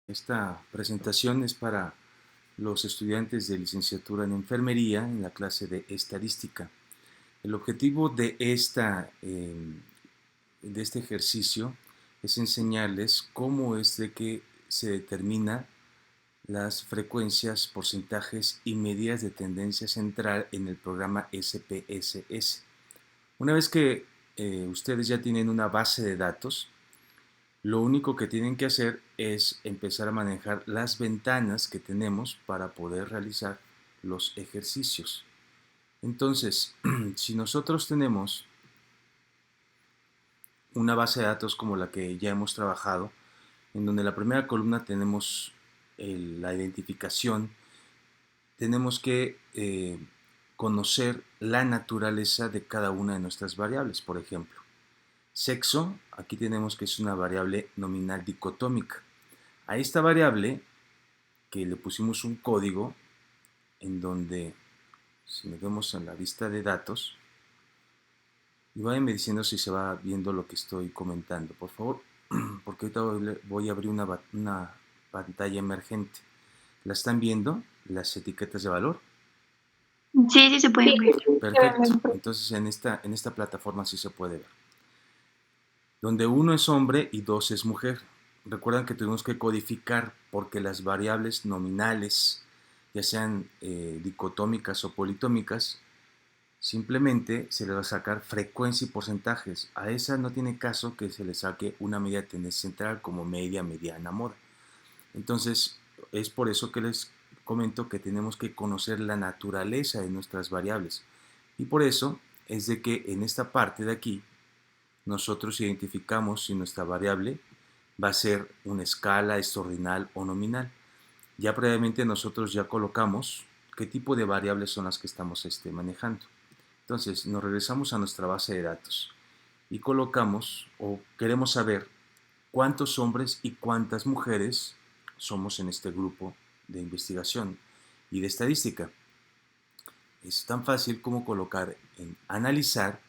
Esta presentación es para los estudiantes de licenciatura en enfermería en la clase de estadística. El objetivo de este ejercicio es enseñarles cómo es de que se determina las frecuencias, porcentajes y medidas de tendencia central en el programa SPSS. Una vez que ustedes ya tienen una base de datos, lo único que tienen que hacer es empezar a manejar las ventanas que tenemos para poder realizar los ejercicios. Entonces, si nosotros tenemos una base de datos como la que ya hemos trabajado, en donde en la primera columna tenemos la identificación, tenemos que conocer la naturaleza de cada una de nuestras variables. Por ejemplo, sexo, aquí tenemos que es una variable nominal dicotómica. A esta variable que le pusimos un código en donde, si nos vemos en la vista de datos, y váyanme diciendo si se va viendo lo que estoy comentando, por favor, porque ahorita voy a abrir una pantalla emergente. ¿La están viendo? Las etiquetas de valor. Sí, sí se pueden ver. Perfecto. Entonces en esta plataforma sí se puede ver. Donde 1 es hombre y 2 es mujer. Recuerdan que tuvimos que codificar porque las variables nominales, ya sean dicotómicas o politómicas, simplemente se le va a sacar frecuencia y porcentajes. A esa no tiene caso que se le saque una medida de tendencia central como media, mediana, moda. Entonces, es por eso que les comento que tenemos que conocer la naturaleza de nuestras variables. Y por eso es de que en esta parte de aquí nosotros identificamos si nuestra variable va a ser una escala, es ordinal o nominal. Ya previamente nosotros ya colocamos qué tipo de variables son las que estamos manejando. Entonces nos regresamos a nuestra base de datos y colocamos o queremos saber cuántos hombres y cuántas mujeres somos en este grupo de investigación y de estadística. Es tan fácil como colocar en analizar.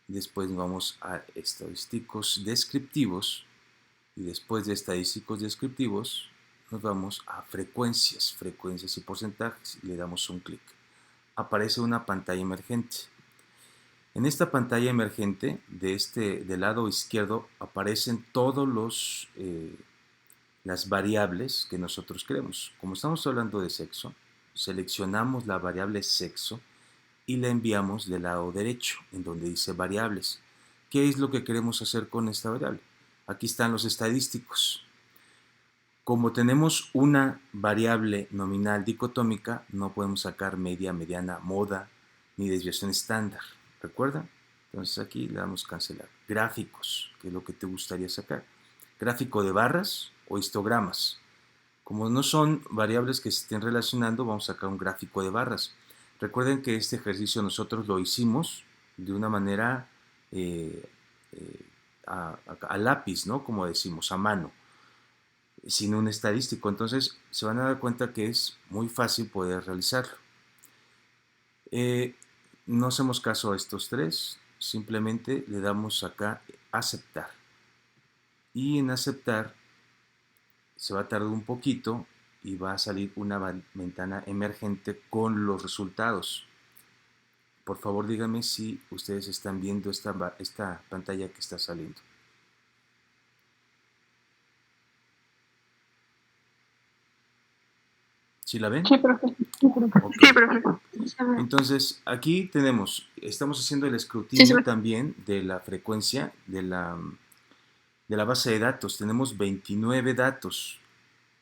Después vamos a estadísticos descriptivos y después de estadísticos descriptivos nos vamos a frecuencias y porcentajes y le damos un clic. Aparece una pantalla emergente. En esta pantalla emergente del lado izquierdo aparecen todos las variables que nosotros queremos. Como estamos hablando de sexo, seleccionamos la variable sexo y la enviamos del lado derecho, en donde dice variables. ¿Qué es lo que queremos hacer con esta variable? Aquí están los estadísticos. Como tenemos una variable nominal dicotómica, no podemos sacar media, mediana, moda, ni desviación estándar. ¿Recuerda? Entonces aquí le damos cancelar. Gráficos, que es lo que te gustaría sacar. Gráfico de barras o histogramas. Como no son variables que se estén relacionando, vamos a sacar un gráfico de barras. Recuerden que este ejercicio nosotros lo hicimos de una manera a lápiz, ¿no? Como decimos, a mano, sin un estadístico. Entonces se van a dar cuenta que es muy fácil poder realizarlo. No hacemos caso a estos tres, simplemente le damos acá aceptar. Y en aceptar se va a tardar un poquito y va a salir una ventana emergente con los resultados. Por favor, díganme si ustedes están viendo esta pantalla que está saliendo. ¿Sí la ven? Sí, profe. Okay. Sí, profe. Entonces, aquí estamos haciendo el Sí, escrutinio también de la frecuencia de la base de datos. Tenemos 29 datos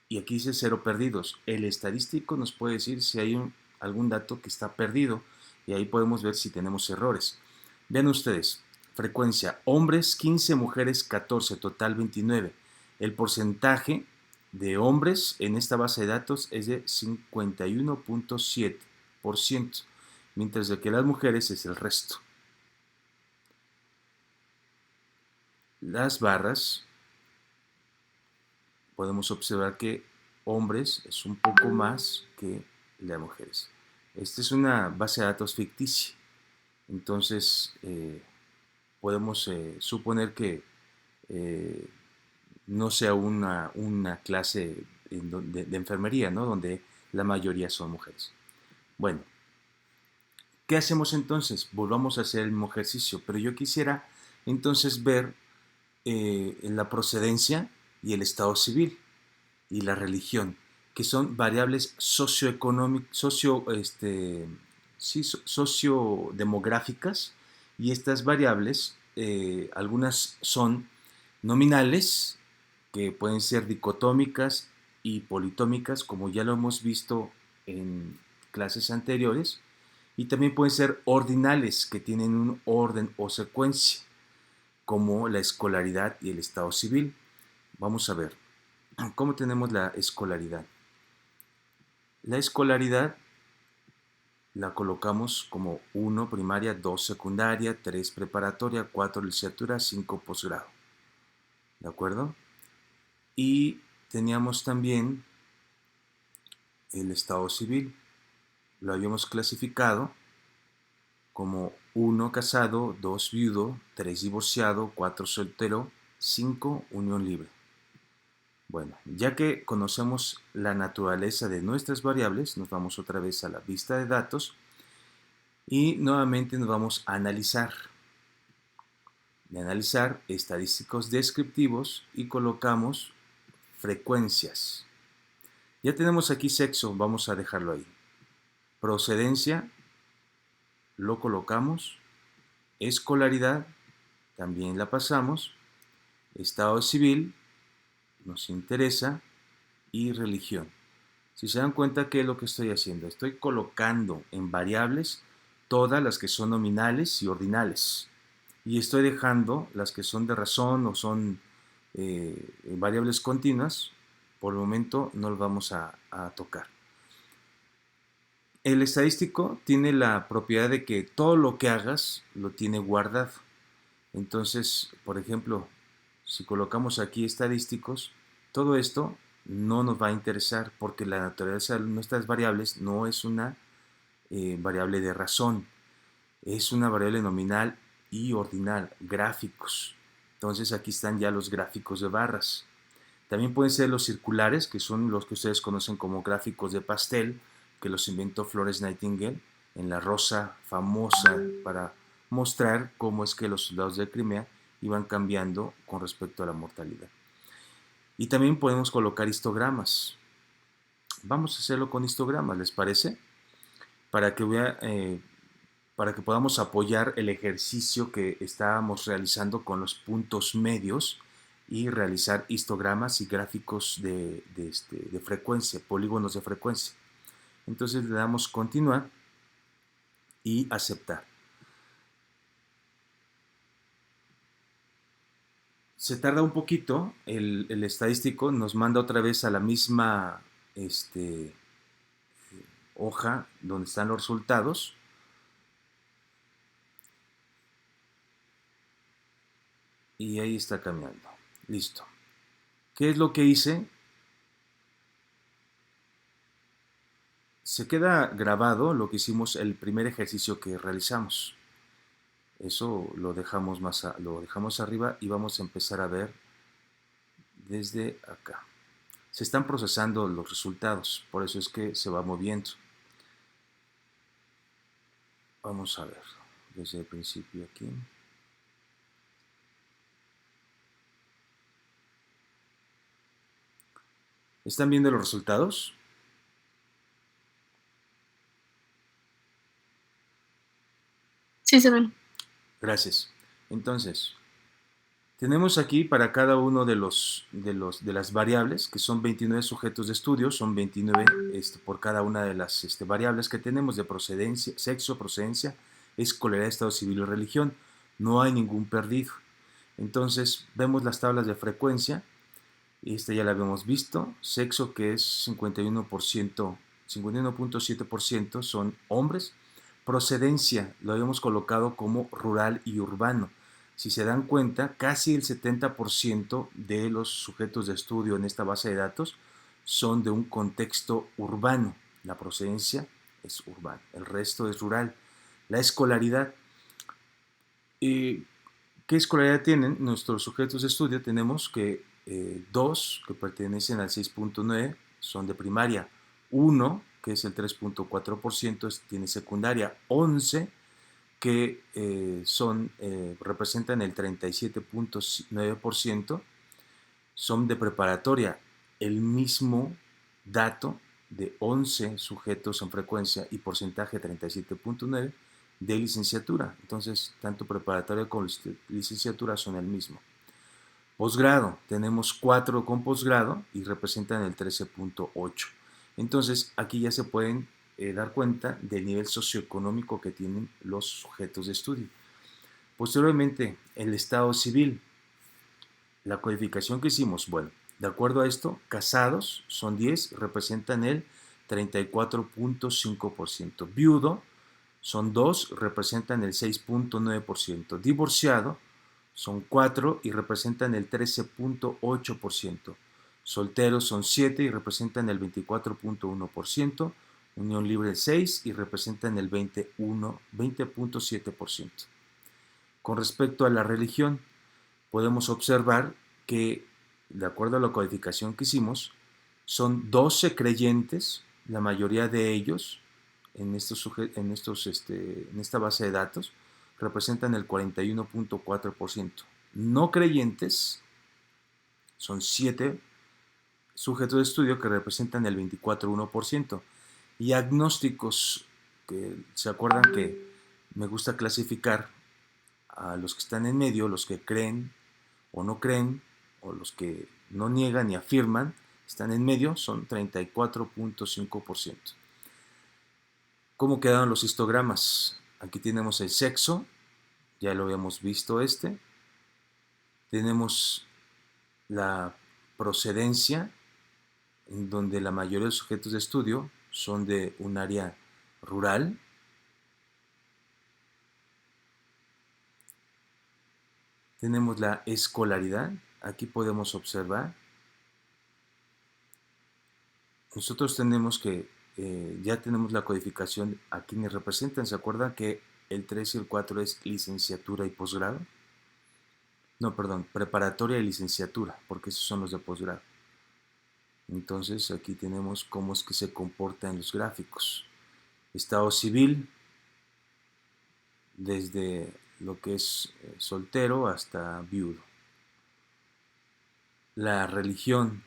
y aquí dice 0 perdidos. El estadístico nos puede decir si hay algún dato que está perdido y ahí podemos ver si tenemos errores. Vean ustedes, frecuencia, hombres 15, mujeres 14, total 29. El porcentaje de hombres en esta base de datos es de 51.7%, mientras de que las mujeres es el resto. Las barras, podemos observar que hombres es un poco más que las mujeres. Esta es una base de datos ficticia, entonces podemos suponer que no sea una clase de enfermería, ¿no? Donde la mayoría son mujeres. Bueno, ¿qué hacemos entonces? Volvamos a hacer el mismo ejercicio, pero yo quisiera entonces ver la procedencia y el estado civil y la religión, que son variables socioeconómicas, sí, sociodemográficas, y estas variables, algunas son nominales, que pueden ser dicotómicas y politómicas, como ya lo hemos visto en clases anteriores, y también pueden ser ordinales, que tienen un orden o secuencia, como la escolaridad y el estado civil. Vamos a ver, ¿cómo tenemos la escolaridad? La escolaridad la colocamos como 1 primaria, 2 secundaria, 3 preparatoria, 4 licenciatura, 5 posgrado. ¿De acuerdo? Y teníamos también el estado civil. Lo habíamos clasificado como 1 casado, 2 viudo, 3 divorciado, 4 soltero, 5 unión libre. Bueno, ya que conocemos la naturaleza de nuestras variables, nos vamos otra vez a la vista de datos y nuevamente nos vamos a analizar. De analizar estadísticos descriptivos y colocamos frecuencias. Ya tenemos aquí sexo, vamos a dejarlo ahí. Procedencia, lo colocamos. Escolaridad, también la pasamos. Estado civil, nos interesa. Y religión. Si se dan cuenta, ¿qué es lo que estoy haciendo? Estoy colocando en variables todas las que son nominales y ordinales. Y estoy dejando las que son de razón o son variables continuas. Por el momento no las vamos a tocar. El estadístico tiene la propiedad de que todo lo que hagas lo tiene guardado. Entonces, por ejemplo, si colocamos aquí estadísticos, todo esto no nos va a interesar porque la naturaleza de nuestras variables no es una variable de razón, es una variable nominal y ordinal, gráficos. Entonces aquí están ya los gráficos de barras. También pueden ser los circulares, que son los que ustedes conocen como gráficos de pastel, que los inventó Florence Nightingale en La Rosa famosa, para mostrar cómo es que los soldados de Crimea iban cambiando con respecto a la mortalidad. Y también podemos colocar histogramas. Vamos a hacerlo con histogramas, ¿les parece? Para que, para que podamos apoyar el ejercicio que estábamos realizando con los puntos medios y realizar histogramas y gráficos de frecuencia, polígonos de frecuencia. Entonces le damos continuar y aceptar. Se tarda un poquito, el estadístico nos manda otra vez a la misma hoja donde están los resultados. Y ahí está cambiando. Listo. ¿Qué es lo que hice? Se queda grabado lo que hicimos, el primer ejercicio que realizamos. Eso lo dejamos, lo dejamos arriba y vamos a empezar a ver desde acá. Se están procesando los resultados, por eso es que se va moviendo. Vamos a ver desde el principio aquí. ¿Están viendo los resultados? Sí, se ven. Gracias. Entonces, tenemos aquí para cada uno de las variables, que son 29 sujetos de estudio, son 29 por cada una de las variables que tenemos de procedencia, sexo, procedencia, escolaridad, estado civil y religión. No hay ningún perdido. Entonces, vemos las tablas de frecuencia. Esta ya la habíamos visto. Sexo, que es 51%, 51.7% son hombres. Procedencia, lo habíamos colocado como rural y urbano. Si se dan cuenta, casi el 70% de los sujetos de estudio en esta base de datos son de un contexto urbano. La procedencia es urbana, el resto es rural. La escolaridad, ¿qué escolaridad tienen nuestros sujetos de estudio? Tenemos que 2 que pertenecen al 6.9 son de primaria, 1 que es el 3.4% tiene secundaria, 11 que representan el 37.9% son de preparatoria. El mismo dato de 11 sujetos en frecuencia y porcentaje 37.9 de licenciatura. Entonces, tanto preparatoria como licenciatura son el mismo. Posgrado, tenemos 4 con posgrado y representan el 13.8. Entonces, aquí ya se pueden dar cuenta del nivel socioeconómico que tienen los sujetos de estudio. Posteriormente, el estado civil. La codificación que hicimos, bueno, de acuerdo a esto, casados son 10, representan el 34.5%. Viudo son 2, representan el 6.9%. Divorciado son 4 y representan el 13.8%. Solteros son 7 y representan el 24.1%. Unión libre 6 y representan el 20.7%. Con respecto a la religión, podemos observar que, de acuerdo a la codificación que hicimos, son 12 creyentes, la mayoría de ellos, en esta base de datos, representan el 41.4%. No creyentes son 7 sujetos de estudio que representan el 24.1%. Y agnósticos, que se acuerdan que me gusta clasificar a los que están en medio, los que creen o no creen, o los que no niegan ni afirman, están en medio, son 34.5%. ¿Cómo quedaron los histogramas? Aquí tenemos el sexo, ya lo habíamos visto tenemos la procedencia, en donde la mayoría de los sujetos de estudio son de un área rural. Tenemos la escolaridad, aquí podemos observar. Nosotros tenemos que, ya tenemos la codificación a quienes representan. ¿Se acuerdan que el 3 y el 4 es licenciatura y posgrado? No, perdón, preparatoria y licenciatura, porque esos son los de posgrado. Entonces aquí tenemos cómo es que se comportan los gráficos. Estado civil, desde lo que es soltero hasta viudo. La religión,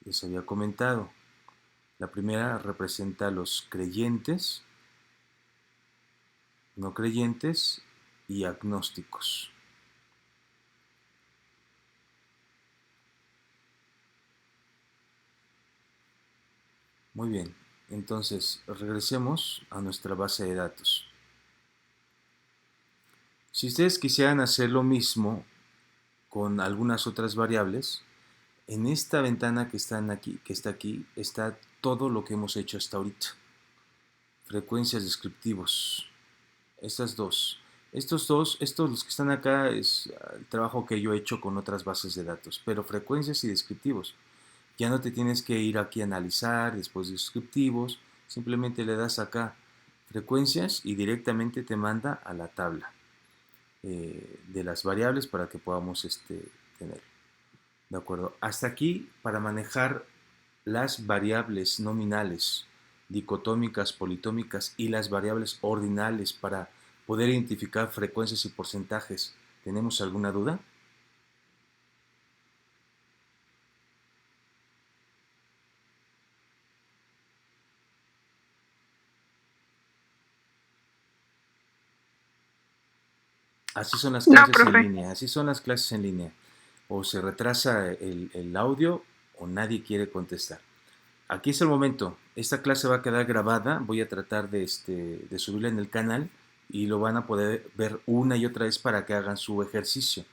les había comentado. La primera representa a los creyentes, no creyentes y agnósticos. Muy bien, entonces regresemos a nuestra base de datos. Si ustedes quisieran hacer lo mismo con algunas otras variables, en esta ventana que está aquí, está todo lo que hemos hecho hasta ahorita. Frecuencias descriptivos. Estas dos. Estos los que están acá, es el trabajo que yo he hecho con otras bases de datos. Pero frecuencias y descriptivos. Ya no te tienes que ir aquí a analizar, después descriptivos. Simplemente le das acá frecuencias y directamente te manda a la tabla de las variables para que podamos tener. ¿De acuerdo? Hasta aquí, para manejar las variables nominales, dicotómicas, politómicas y las variables ordinales para poder identificar frecuencias y porcentajes. ¿Tenemos alguna duda? Así son las clases en línea, así son las clases en línea. O se retrasa el audio o nadie quiere contestar. Aquí es el momento. Esta clase va a quedar grabada. Voy a tratar de subirla en el canal y lo van a poder ver una y otra vez para que hagan su ejercicio.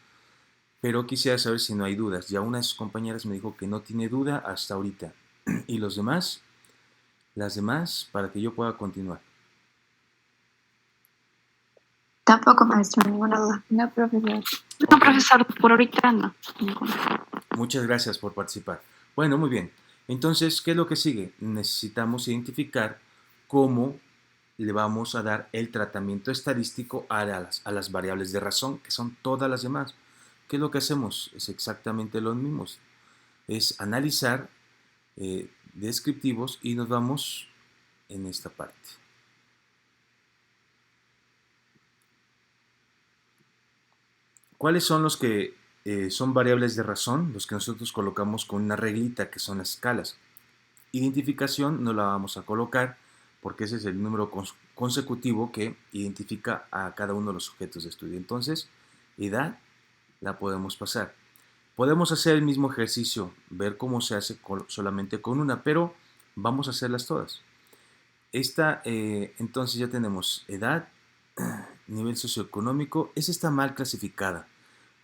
Pero quisiera saber si no hay dudas. Ya una de sus compañeras me dijo que no tiene duda hasta ahorita. ¿Y los demás? Las demás, para que yo pueda continuar. Tampoco, maestro, ninguna duda. No, profesor. No, profesor, por ahorita no. Muchas gracias por participar. Bueno, muy bien. Entonces, ¿qué es lo que sigue? Necesitamos identificar cómo le vamos a dar el tratamiento estadístico a las variables de razón, que son todas las demás. ¿Qué es lo que hacemos? Es exactamente lo mismo. Es analizar descriptivos y nos vamos en esta parte. ¿Cuáles son los que son variables de razón? Los que nosotros colocamos con una reglita, que son las escalas. Identificación no la vamos a colocar porque ese es el número consecutivo que identifica a cada uno de los sujetos de estudio. Entonces, edad la podemos pasar. Podemos hacer el mismo ejercicio, ver cómo se hace solamente con una, pero vamos a hacerlas todas. Entonces ya tenemos edad, nivel socioeconómico. Esa está mal clasificada,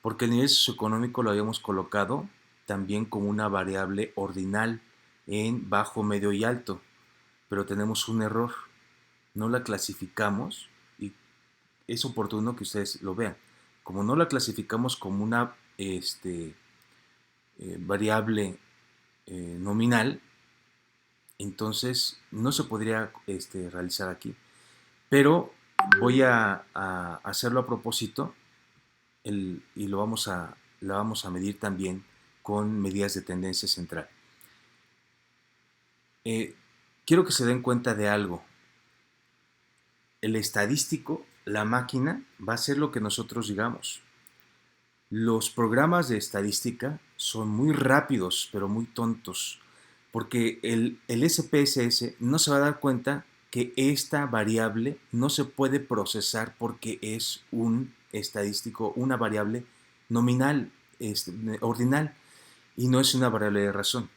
porque el nivel socioeconómico lo habíamos colocado también como una variable ordinal en bajo, medio y alto, pero tenemos un error. No la clasificamos y es oportuno que ustedes lo vean. Como no la clasificamos como una variable nominal, entonces no se podría realizar aquí. Pero voy a hacerlo a propósito y la vamos a medir también con medidas de tendencia central. Quiero que se den cuenta de algo. El estadístico, la máquina, va a hacer lo que nosotros digamos. Los programas de estadística son muy rápidos, pero muy tontos, porque el SPSS no se va a dar cuenta que esta variable no se puede procesar porque es un estadístico, una variable nominal, ordinal, y no es una variable de razón.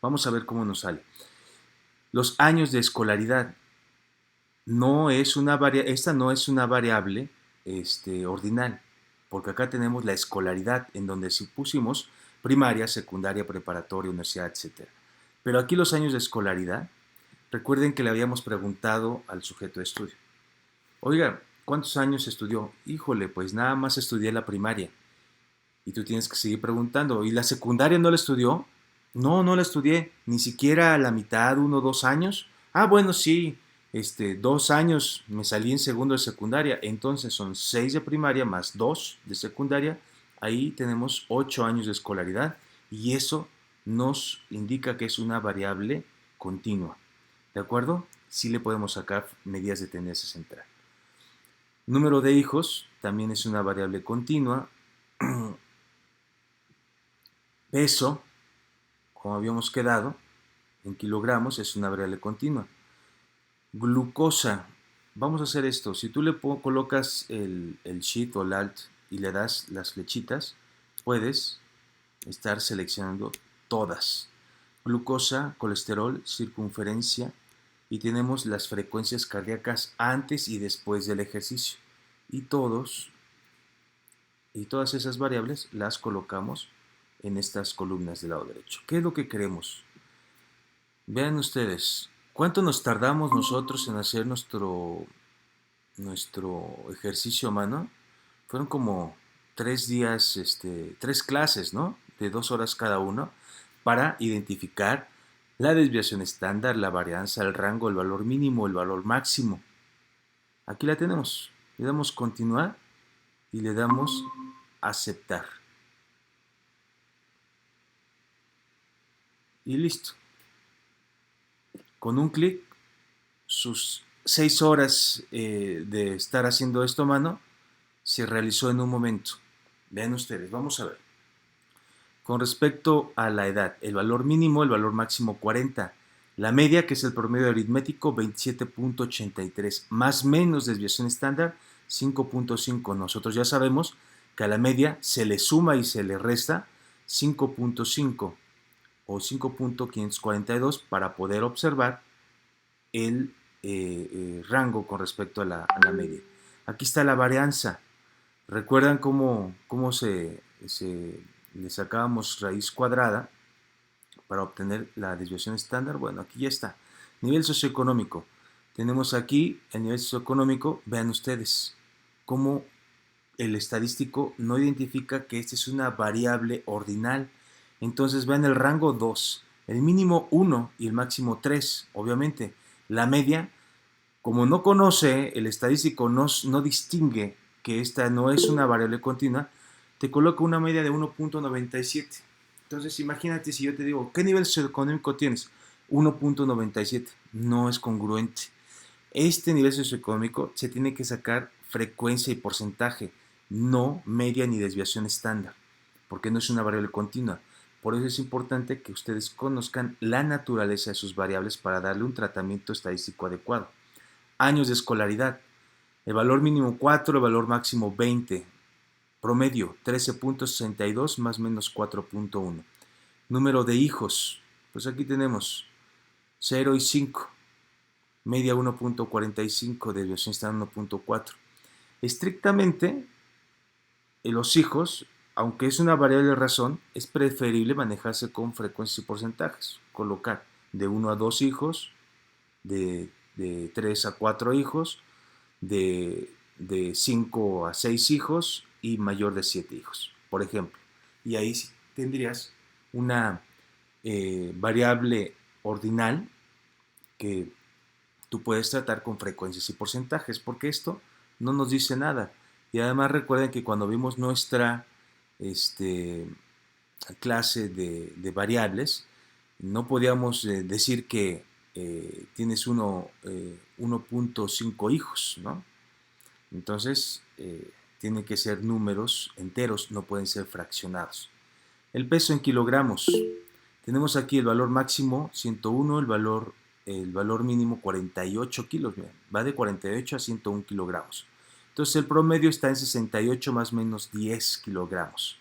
Vamos a ver cómo nos sale. Los años de escolaridad. Esta no es una variable ordinal, porque acá tenemos la escolaridad, en donde si pusimos primaria, secundaria, preparatoria, universidad, etc. Pero aquí los años de escolaridad, recuerden que le habíamos preguntado al sujeto de estudio: oiga, ¿cuántos años estudió? Híjole, pues nada más estudié la primaria. Y tú tienes que seguir preguntando: ¿y la secundaria no la estudió? No, no la estudié, ni siquiera a la mitad, 1 o 2 años. Ah, bueno, sí, 2 años me salí en segundo de secundaria, entonces son 6 de primaria más 2 de secundaria, ahí tenemos 8 años de escolaridad y eso nos indica que es una variable continua, ¿de acuerdo? Sí le podemos sacar medidas de tendencia central. Número de hijos también es una variable continua. Peso, como habíamos quedado, en kilogramos, es una variable continua. Glucosa, vamos a hacer esto: si tú le colocas el Shift o el Alt y le das las flechitas, puedes estar seleccionando todas. Glucosa, colesterol, circunferencia, y tenemos las frecuencias cardíacas antes y después del ejercicio. Y todas esas variables las colocamos en estas columnas del lado derecho. ¿Qué es lo que queremos? Vean ustedes, ¿cuánto nos tardamos nosotros en hacer nuestro ejercicio a mano? Fueron como 3 días, 3 clases, ¿no? De 2 horas cada uno, para identificar la desviación estándar, la varianza, el rango, el valor mínimo, el valor máximo. Aquí la tenemos. Le damos continuar y le damos aceptar. Y listo. Con un clic, sus 6 horas de estar haciendo esto a mano se realizó en un momento. Vean ustedes, vamos a ver. Con respecto a la edad, el valor mínimo, el valor máximo 40. La media, que es el promedio aritmético, 27.83. Más menos desviación estándar, 5.5. Nosotros ya sabemos que a la media se le suma y se le resta 5.5 o 5.542 para poder observar el rango con respecto a la media. Aquí está la varianza. ¿Recuerdan cómo le sacábamos raíz cuadrada para obtener la desviación estándar? Bueno, aquí ya está. Nivel socioeconómico. Tenemos aquí el nivel socioeconómico. Vean ustedes cómo el estadístico no identifica que esta es una variable ordinal. Entonces vean el rango 2, el mínimo 1 y el máximo 3. Obviamente, la media, como no conoce, el estadístico no distingue que esta no es una variable continua, te coloca una media de 1.97. Entonces imagínate si yo te digo, ¿qué nivel socioeconómico tienes? 1.97. No es congruente. Este nivel socioeconómico se tiene que sacar frecuencia y porcentaje, no media ni desviación estándar, porque no es una variable continua. Por eso es importante que ustedes conozcan la naturaleza de sus variables para darle un tratamiento estadístico adecuado. Años de escolaridad. El valor mínimo 4, el valor máximo 20. Promedio 13.62 más menos 4.1. Número de hijos. Pues aquí tenemos 0 y 5. Media 1.45, desviación estándar 1.4. Estrictamente, los hijos, aunque es una variable de razón, es preferible manejarse con frecuencias y porcentajes. Colocar de 1 a 2 hijos, de 3 a 4 hijos, de 5 a 6 hijos y mayor de 7 hijos, por ejemplo. Y ahí tendrías una variable ordinal que tú puedes tratar con frecuencias y porcentajes, porque esto no nos dice nada. Y además recuerden que cuando vimos nuestra clase de variables, no podíamos decir que tienes 1.5 hijos, ¿no? Entonces, tienen que ser números enteros, no pueden ser fraccionados. El peso en kilogramos. Tenemos aquí el valor máximo 101, el valor mínimo 48 kilos. Miren, va de 48 a 101 kilogramos. Entonces el promedio está en 68 más o menos 10 kilogramos.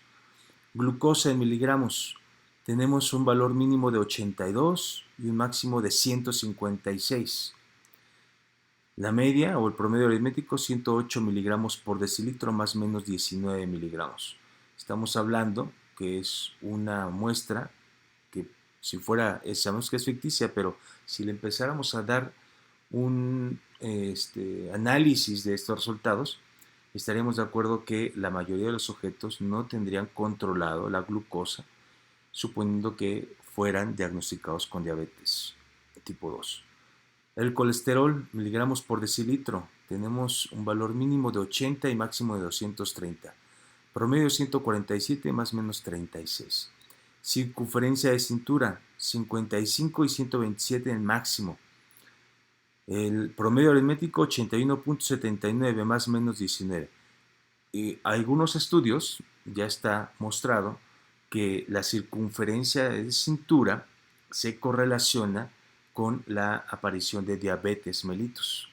Glucosa en miligramos. Tenemos un valor mínimo de 82 y un máximo de 156. La media o el promedio aritmético 108 miligramos por decilitro más o menos 19 miligramos. Estamos hablando que es una muestra que si fuera, sabemos que es ficticia, pero si le empezáramos a dar un análisis de estos resultados, estaríamos de acuerdo que la mayoría de los sujetos no tendrían controlado la glucosa, suponiendo que fueran diagnosticados con diabetes tipo 2. El colesterol, miligramos por decilitro, tenemos un valor mínimo de 80 y máximo de 230. Promedio 147 más o menos 36. Circunferencia de cintura, 55 y 127 en máximo. El promedio aritmético 81.79 más o menos 19. Algunos estudios ya está mostrado que la circunferencia de cintura se correlaciona con la aparición de diabetes mellitus.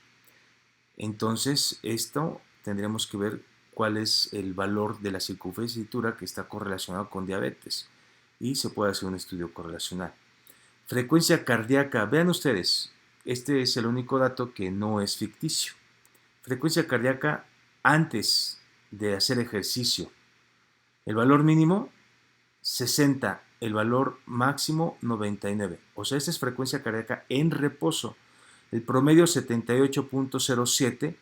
Entonces, esto tendremos que ver cuál es el valor de la circunferencia de cintura que está correlacionado con diabetes y se puede hacer un estudio correlacional. Frecuencia cardíaca, vean ustedes, este es el único dato que no es ficticio. Frecuencia cardíaca antes de hacer ejercicio. El valor mínimo 60, el valor máximo 99. O sea, esta es frecuencia cardíaca en reposo. El promedio 78.07,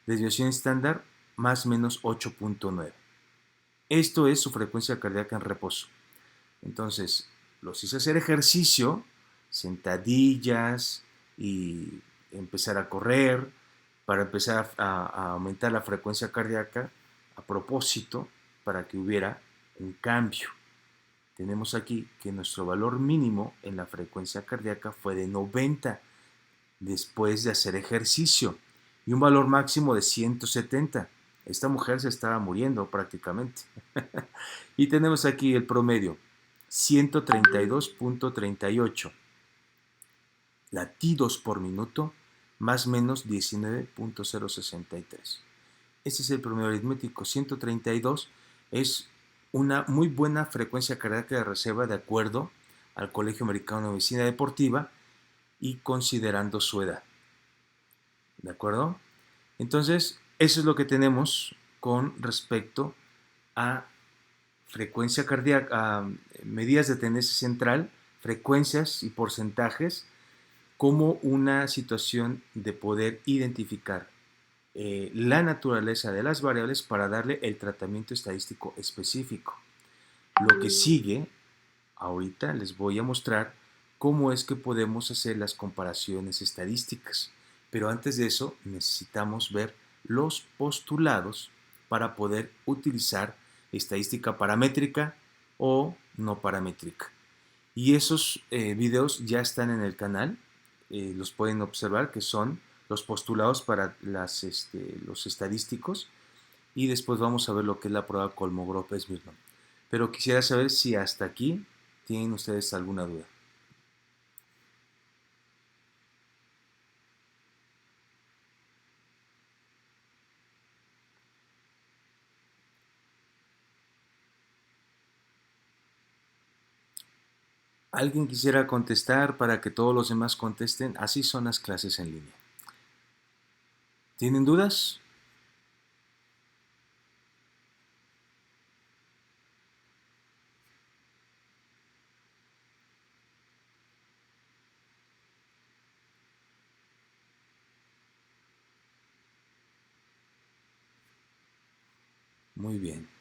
desviación estándar más o menos 8.9. Esto es su frecuencia cardíaca en reposo. Entonces, los hice hacer ejercicio, sentadillas y empezar a correr para empezar a aumentar la frecuencia cardíaca a propósito para que hubiera un cambio. Tenemos aquí que nuestro valor mínimo en la frecuencia cardíaca fue de 90 después de hacer ejercicio y un valor máximo de 170. Esta mujer se estaba muriendo prácticamente. Y tenemos aquí el promedio, 132.38 latidos por minuto, más o menos 19.063. Este es el promedio aritmético. 132 es una muy buena frecuencia cardíaca de reserva de acuerdo al Colegio Americano de Medicina Deportiva y considerando su edad. ¿De acuerdo? Entonces, eso es lo que tenemos con respecto a frecuencia cardíaca, a medidas de tendencia central, frecuencias y porcentajes como una situación de poder identificar la naturaleza de las variables para darle el tratamiento estadístico específico. Lo que sigue, ahorita les voy a mostrar cómo es que podemos hacer las comparaciones estadísticas. Pero antes de eso necesitamos ver los postulados para poder utilizar estadística paramétrica o no paramétrica. Y esos videos ya están en el canal, los pueden observar, que son los postulados para los estadísticos, y después vamos a ver lo que es la prueba Kolmogorov-Smirnov. Pero quisiera saber si hasta aquí tienen ustedes alguna duda. ¿Alguien quisiera contestar para que todos los demás contesten? Así son las clases en línea. ¿Tienen dudas? Muy bien.